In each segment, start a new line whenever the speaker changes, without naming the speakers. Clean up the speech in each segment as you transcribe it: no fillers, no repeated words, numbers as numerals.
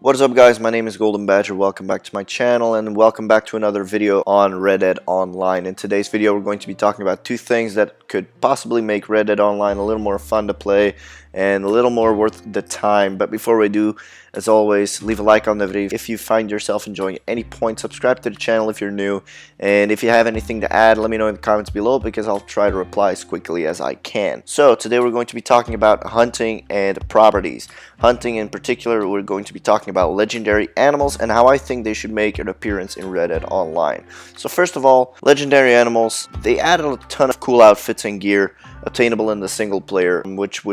What is up, guys? My name is GoldenBadger. Welcome back to my channel and welcome back to another video on Red Dead Online. In today's video we're going to be talking about two things that could possibly make Red Dead Online a little more fun to play and a little more worth the time. But before we do, as always, leave a like on the video if you find yourself enjoying at any point. Subscribe to the channel if you're new, and if you have anything to add, let me know in the comments below because I'll try to reply as quickly as I can. So today we're going to be talking about hunting and properties. Hunting in particular, we're going to be talking about legendary animals and how I think they should make an appearance in Red Dead Online. So first of all, legendary animals, they added a ton of cool outfits and gear obtainable in the single player, which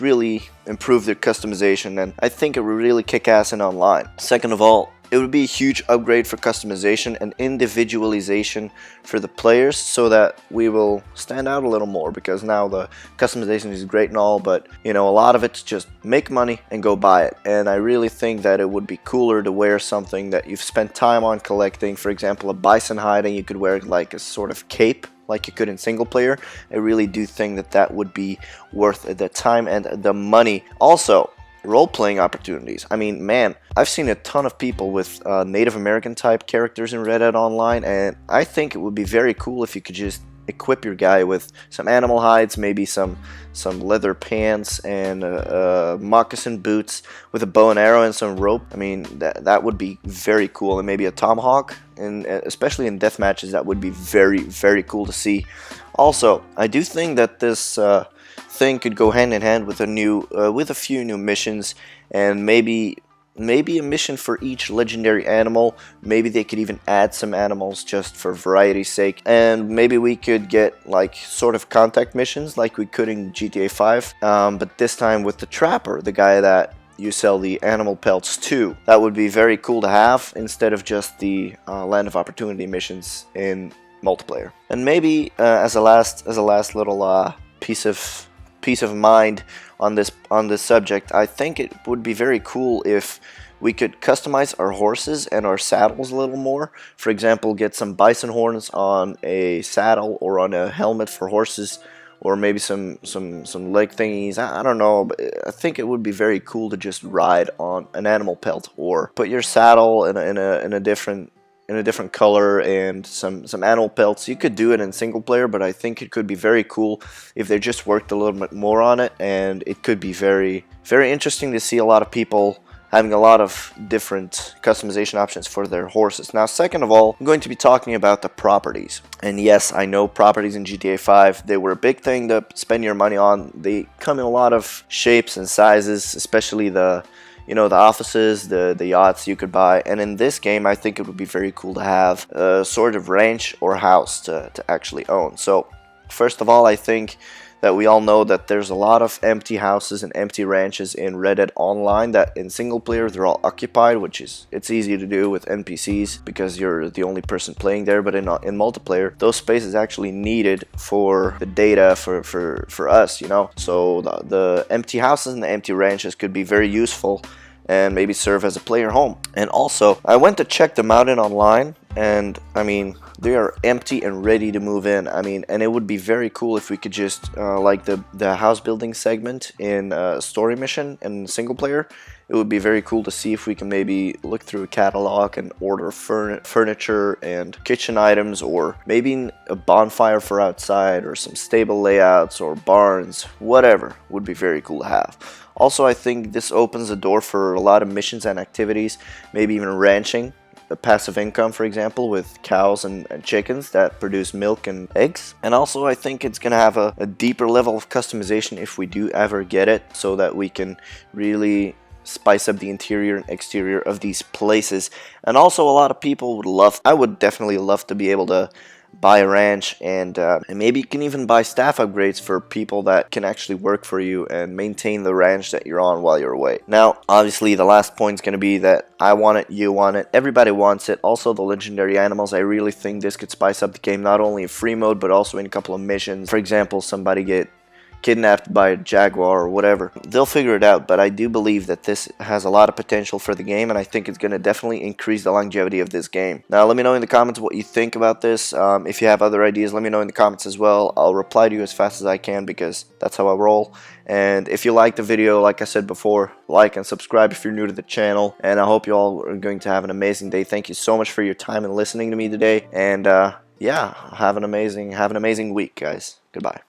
really improve their customization, and I think it would really kick ass in online. Second of all, it would be a huge upgrade for customization and individualization for the players so that we will stand out a little more, because now the customization is great and all, but you know, a lot of it's just make money and go buy it. And I really think that it would be cooler to wear something that you've spent time on collecting. For example, a bison hide, and you could wear like a sort of cape like you could in single player. I really do think that that would be worth the time and the money. Also, role-playing opportunities. I mean, man, I've seen a ton of people with Native American type characters in Red Dead Online, and I think it would be very cool if you could just equip your guy with some animal hides, maybe some leather pants and moccasin boots with a bow and arrow and some rope. I mean, that would be very cool, and maybe a tomahawk, and especially in death matches, that would be very cool to see. Also, I do think that this thing could go hand in hand with a few new missions, and maybe a mission for each legendary animal. Maybe they could even add some animals just for variety's sake, and maybe we could get like sort of contact missions like we could in GTA 5, but this time with the trapper, the guy that you sell the animal pelts to. That would be very cool to have instead of just the Land of Opportunity missions in multiplayer. And maybe as a last little piece of mind on this subject, I think it would be very cool if we could customize our horses and our saddles a little more. For example, get some bison horns on a saddle or on a helmet for horses, or maybe some leg thingies. I don't know, but I think it would be very cool to just ride on an animal pelt, or put your saddle in a different color and some animal pelts. You could do it in single player, but I think it could be very cool if they just worked a little bit more on it, and it could be very interesting to see a lot of people having a lot of different customization options for their horses. Now, second of all, I'm going to be talking about the properties. And yes, I know properties in GTA 5, they were a big thing to spend your money on. They come in a lot of shapes and sizes, especially the offices, the yachts you could buy. And in this game, I think it would be very cool to have a sort of ranch or house to actually own. So first of all, I think that we all know that there's a lot of empty houses and empty ranches in Red Dead Online, that in single player they're all occupied, which is, it's easy to do with NPCs because you're the only person playing there. But in multiplayer, those spaces actually needed for the data for us, you know. So the empty houses and the empty ranches could be very useful and maybe serve as a player home. And also, I went to check them out in online, and I mean, they are empty and ready to move in. I mean, and it would be very cool if we could just like the house building segment in story mission and single player. It would be very cool to see if we can maybe look through a catalog and order furniture and kitchen items, or maybe a bonfire for outside, or some stable layouts or barns. Whatever would be very cool to have. Also, I think this opens the door for a lot of missions and activities, maybe even ranching, a passive income, for example, with cows and chickens that produce milk and eggs. And also, I think it's gonna have a deeper level of customization if we do ever get it, so that we can really spice up the interior and exterior of these places. And also, a lot of people I would definitely love to be able to buy a ranch, and maybe you can even buy staff upgrades for people that can actually work for you and maintain the ranch that you're on while you're away. Now, obviously, the last point is going to be that I want it, you want it, everybody wants it. Also, the legendary animals, I really think this could spice up the game, not only in free mode, but also in a couple of missions. For example, somebody get kidnapped by a jaguar or whatever. They'll figure it out, but I do believe that this has a lot of potential for the game, and I think it's going to definitely increase the longevity of this game. Now, let me know in the comments what you think about this. If you have other ideas, let me know in the comments as well. I'll reply to you as fast as I can because that's how I roll. And if you like the video, like I said before, like and subscribe if you're new to the channel. And I hope you all are going to have an amazing day. Thank you so much for your time and listening to me today. And yeah, have an amazing week, guys. Goodbye.